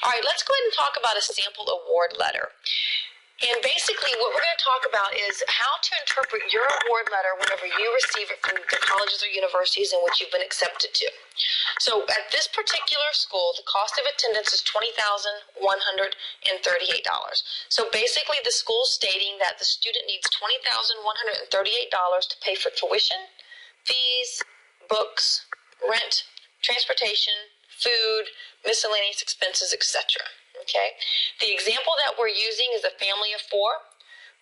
All right, let's go ahead and talk about a sample award letter. And basically what we're going to talk about is how to interpret your award letter whenever you receive it from the colleges or universities in which you've been accepted to. So at this particular school, the cost of attendance is $20,138. So basically the school's stating that the student needs $20,138 to pay for tuition, fees, books, rent, transportation, food, miscellaneous expenses, etc. Okay. The example that we're using is a family of 4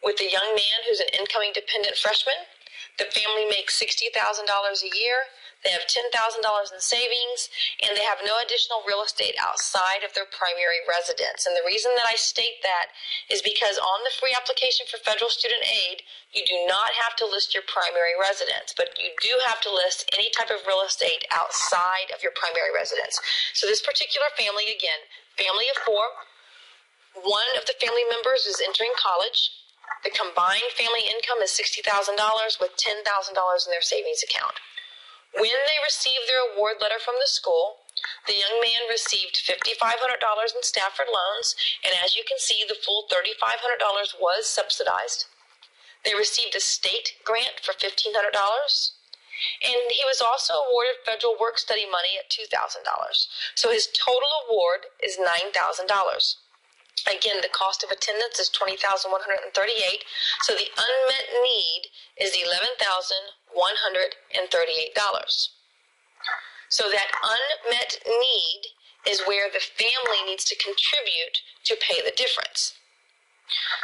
with a young man who's an incoming dependent freshman. The family makes $60,000 a year. They have $10,000 in savings, and they have no additional real estate outside of their primary residence. And the reason that I state that is because on the free application for federal student aid, you do not have to list your primary residence, but you do have to list any type of real estate outside of your primary residence. So this particular family, again, family of 4, one of the family members is entering college. The combined family income is $60,000 with $10,000 in their savings account. When they received their award letter from the school, the young man received $5,500 in Stafford loans, and as you can see, the full $3,500 was subsidized. They received a state grant for $1,500, and he was also awarded federal work study money at $2,000. So his total award is $9,000. Again, the cost of attendance is $20,138, so the unmet need is $11,138. So that unmet need is where the family needs to contribute to pay the difference.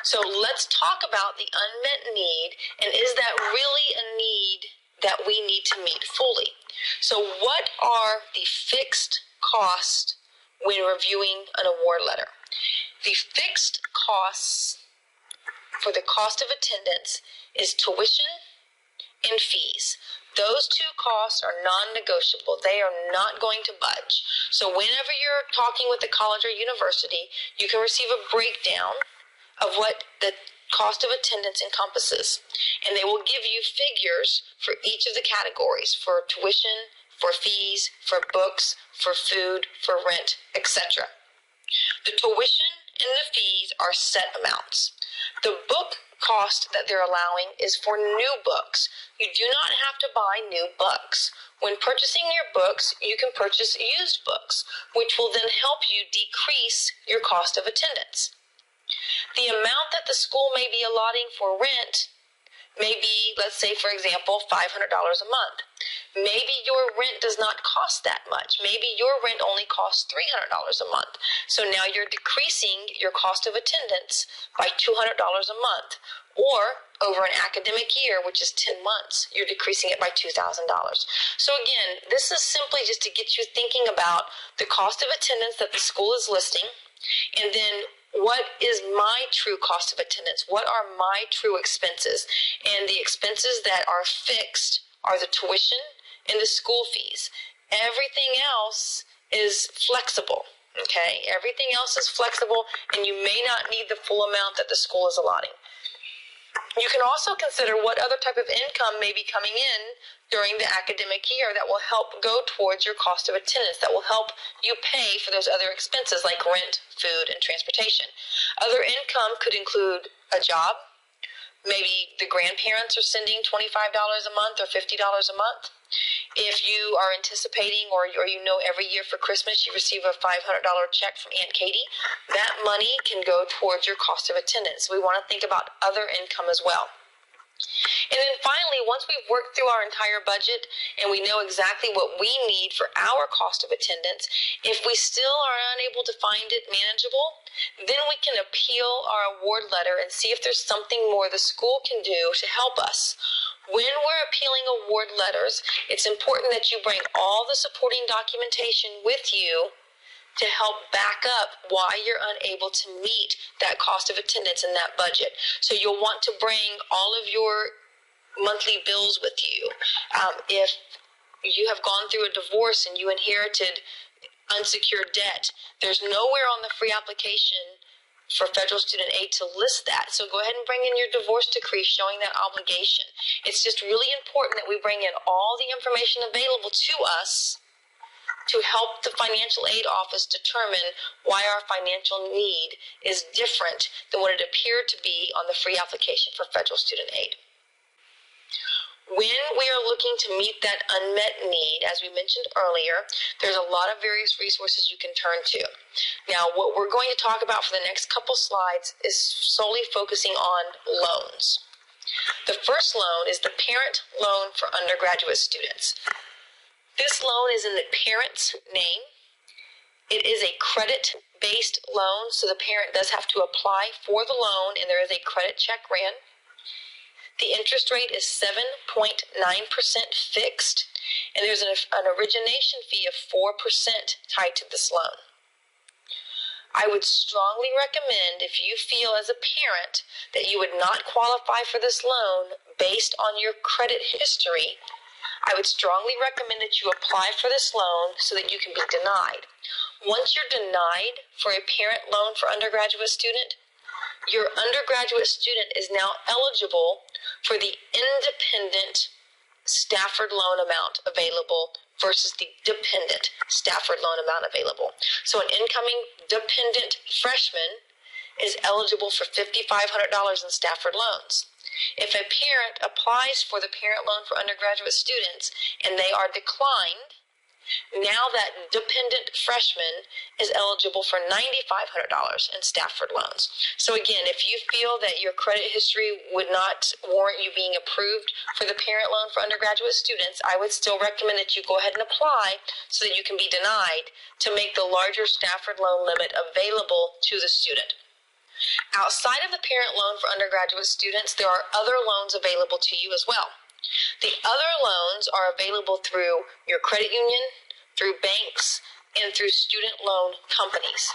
So let's talk about the unmet need, and is that really a need that we need to meet fully? So what are the fixed costs when reviewing an award letter? The fixed costs for the cost of attendance is tuition and fees. Those two costs are non-negotiable. They are not going to budge. So whenever you're talking with the college or university, you can receive a breakdown of what the cost of attendance encompasses. And they will give you figures for each of the categories, for tuition, for fees, for books, for food, for rent, etc. The tuition and the fees are set amounts. The book cost that they're allowing is for new books. You do not have to buy new books. When purchasing your books, you can purchase used books, which will then help you decrease your cost of attendance. The amount that the school may be allotting for rent may be, let's say, for example, $500 a month. Maybe your rent does not cost that much. Maybe your rent only costs $300 a month. So now you're decreasing your cost of attendance by $200 a month. Or over an academic year, which is 10 months, you're decreasing it by $2,000. So again, this is simply just to get you thinking about the cost of attendance that the school is listing, and then what is my true cost of attendance? What are my true expenses? And the expenses that are fixed are the tuition and the school fees. Everything else is flexible, okay? Everything else is flexible, and you may not need the full amount that the school is allotting. You can also consider what other type of income may be coming in during the academic year that will help go towards your cost of attendance, that will help you pay for those other expenses like rent, food, and transportation. Other income could include a job. Maybe the grandparents are sending $25 a month or $50 a month. If you are anticipating or you know every year for Christmas you receive a $500 check from Aunt Katie, that money can go towards your cost of attendance. We want to think about other income as well. And then finally, once we've worked through our entire budget and we know exactly what we need for our cost of attendance, if we still are unable to find it manageable, then we can appeal our award letter and see if there's something more the school can do to help us. When we're appealing award letters, it's important that you bring all the supporting documentation with you to help back up why you're unable to meet that cost of attendance in that budget. So you'll want to bring all of your monthly bills with you. If you have gone through a divorce and you inherited unsecured debt, there's nowhere on the free application for federal student aid to list that. So go ahead and bring in your divorce decree showing that obligation. It's just really important that we bring in all the information available to us to help the financial aid office determine why our financial need is different than what it appeared to be on the free application for federal student aid. When we are looking to meet that unmet need, as we mentioned earlier, there's a lot of various resources you can turn to. Now, what we're going to talk about for the next couple slides is solely focusing on loans. The first loan is the parent loan for undergraduate students. This loan is in the parent's name. It is a credit-based loan, so the parent does have to apply for the loan, and there is a credit check ran. The interest rate is 7.9% fixed, and there's an origination fee of 4% tied to this loan. I would strongly recommend, if you feel as a parent that you would not qualify for this loan based on your credit history, I would strongly recommend that you apply for this loan so that you can be denied. Once you're denied for a parent loan for undergraduate student, your undergraduate student is now eligible for the independent Stafford loan amount available versus the dependent Stafford loan amount available. So an incoming dependent freshman is eligible for $5,500 in Stafford loans. If a parent applies for the parent loan for undergraduate students and they are declined, now that dependent freshman is eligible for $9,500 in Stafford loans. So again, if you feel that your credit history would not warrant you being approved for the parent loan for undergraduate students, I would still recommend that you go ahead and apply so that you can be denied to make the larger Stafford loan limit available to the student. Outside of the parent loan for undergraduate students, there are other loans available to you as well. The other loans are available through your credit union, through banks, and through student loan companies.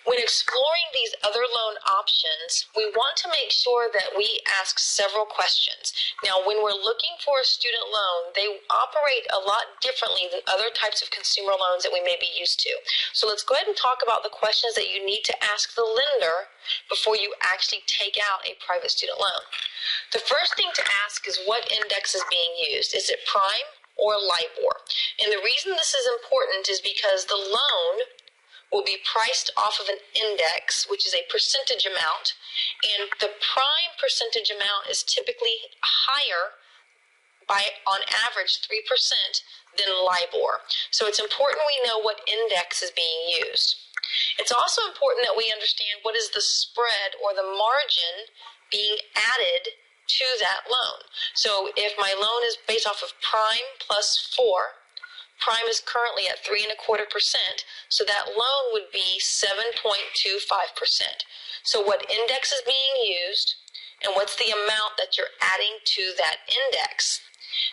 When exploring these other loan options, we want to make sure that we ask several questions. Now, when we're looking for a student loan, they operate a lot differently than other types of consumer loans that we may be used to. So let's go ahead and talk about the questions that you need to ask the lender before you actually take out a private student loan. The first thing to ask is what index is being used. Is it prime or LIBOR? And the reason this is important is because the loan will be priced off of an index, which is a percentage amount, and the prime percentage amount is typically higher by, on average, 3% than LIBOR. So it's important we know what index is being used. It's also important that we understand what is the spread or the margin being added to that loan. So if my loan is based off of prime plus 4, prime is currently at 3.25%, so that loan would be 7.25%. So what index is being used, and what's the amount that you're adding to that index?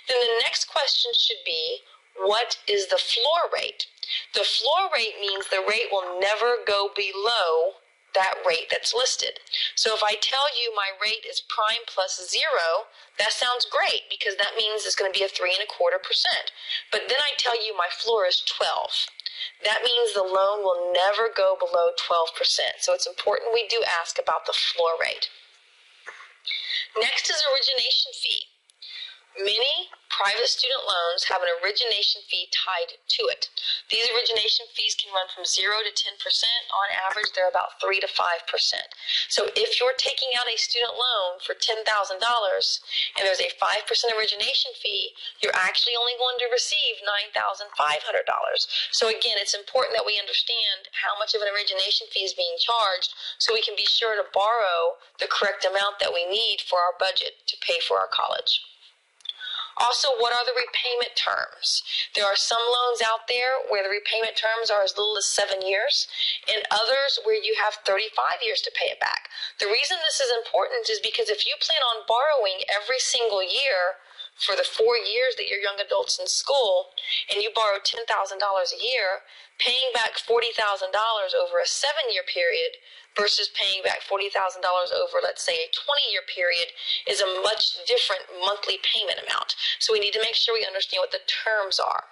Then the next question should be, what is the floor rate? The floor rate means the rate will never go below that rate that's listed. So if I tell you my rate is prime plus 0, that sounds great because that means it's going to be a 3.25%. But then I tell you my floor is 12. That means the loan will never go below 12%. So it's important we do ask about the floor rate. Next is origination fee. Many private student loans have an origination fee tied to it. These origination fees can run from 0 to 10%. On average, they're about 3 to 5%. So if you're taking out a student loan for $10,000 and there's a 5% origination fee, you're actually only going to receive $9,500. So again, it's important that we understand how much of an origination fee is being charged so we can be sure to borrow the correct amount that we need for our budget to pay for our college. Also, what are the repayment terms? There are some loans out there where the repayment terms are as little as 7 years, and others where you have 35 years to pay it back. The reason this is important is because if you plan on borrowing every single year for the 4 years that you're young adults in school, and you borrow $10,000 a year, paying back $40,000 over a 7-year period versus paying back $40,000 over, let's say, a 20-year period is a much different monthly payment amount. So we need to make sure we understand what the terms are.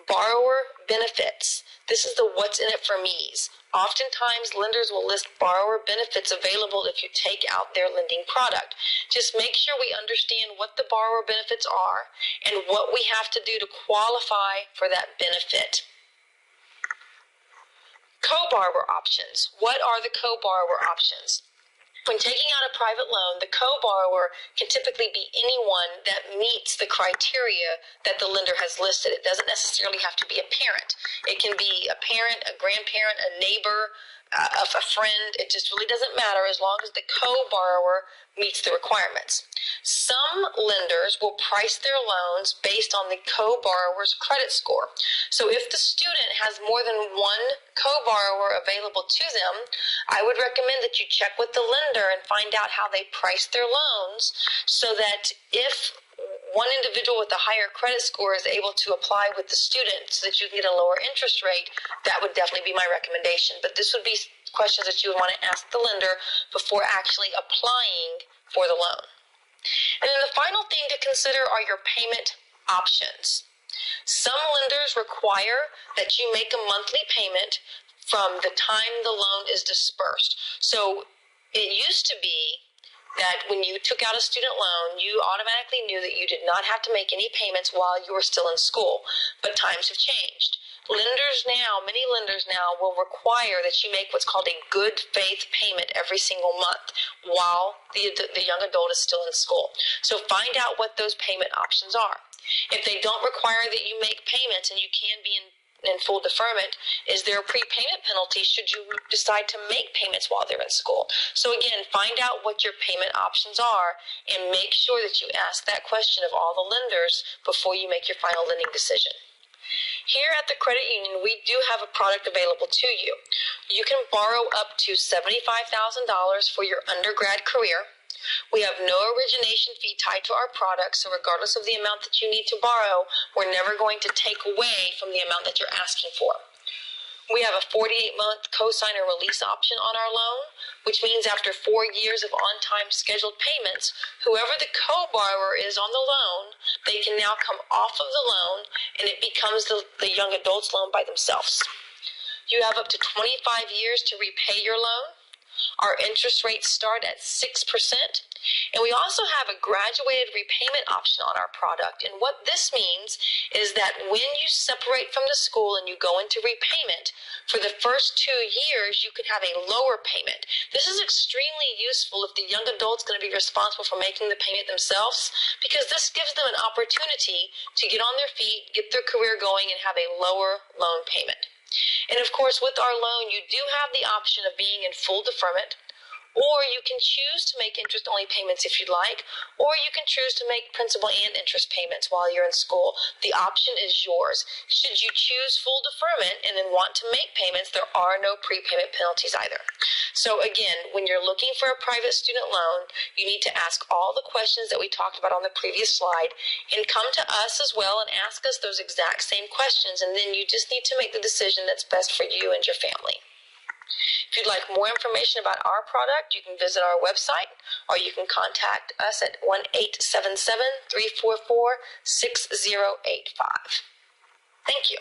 borrower benefits. This is the what's in it for me's. Oftentimes, lenders will list borrower benefits available if you take out their lending product. Just make sure we understand what the borrower benefits are and what we have to do to qualify for that benefit. Co-borrower options. What are the co-borrower options? When taking out a private loan, the co-borrower can typically be anyone that meets the criteria that the lender has listed. It doesn't necessarily have to be a parent. It can be a parent, a grandparent, a neighbor, a friend. It just really doesn't matter as long as the co-borrower meets the requirements. Some lenders will price their loans based on the co-borrower's credit score. So if the student has more than one co-borrower available to them, I would recommend that you check with the lender and find out how they price their loans so that if one individual with a higher credit score is able to apply with the student so that you can get a lower interest rate, that would definitely be my recommendation. But this would be questions that you would want to ask the lender before actually applying for the loan. And then the final thing to consider are your payment options. Some lenders require that you make a monthly payment from the time the loan is dispersed. So it used to be that when you took out a student loan, you automatically knew that you did not have to make any payments while you were still in school. But times have changed. Many lenders now will require that you make what's called a good faith payment every single month while the young adult is still in school. So find out what those payment options are. If they don't require that you make payments and you can be in full deferment, is there a prepayment penalty should you decide to make payments while they're in school? So again, find out what your payment options are and make sure that you ask that question of all the lenders before you make your final lending decision. Here at the credit union, we do have a product available to you. You can borrow up to $75,000 for your undergrad career. We have no origination fee tied to our product, so regardless of the amount that you need to borrow, we're never going to take away from the amount that you're asking for. We have a 48-month cosigner release option on our loan, which means after 4 years of on-time scheduled payments, whoever the co-borrower is on the loan, they can now come off of the loan and it becomes the young adult's loan by themselves. You have up to 25 years to repay your loan. Our interest rates start at 6%. And we also have a graduated repayment option on our product. And what this means is that when you separate from the school and you go into repayment, for the first 2 years, you can have a lower payment. This is extremely useful if the young adult's going to be responsible for making the payment themselves, because this gives them an opportunity to get on their feet, get their career going, and have a lower loan payment. And of course, with our loan, you do have the option of being in full deferment, or you can choose to make interest-only payments if you'd like, or you can choose to make principal and interest payments while you're in school. The option is yours. Should you choose full deferment and then want to make payments, there are no prepayment penalties either. So again, when you're looking for a private student loan, you need to ask all the questions that we talked about on the previous slide and come to us as well and ask us those exact same questions, and then you just need to make the decision that's best for you and your family. If you'd like more information about our product, you can visit our website or you can contact us at 1-877-344-6085. Thank you.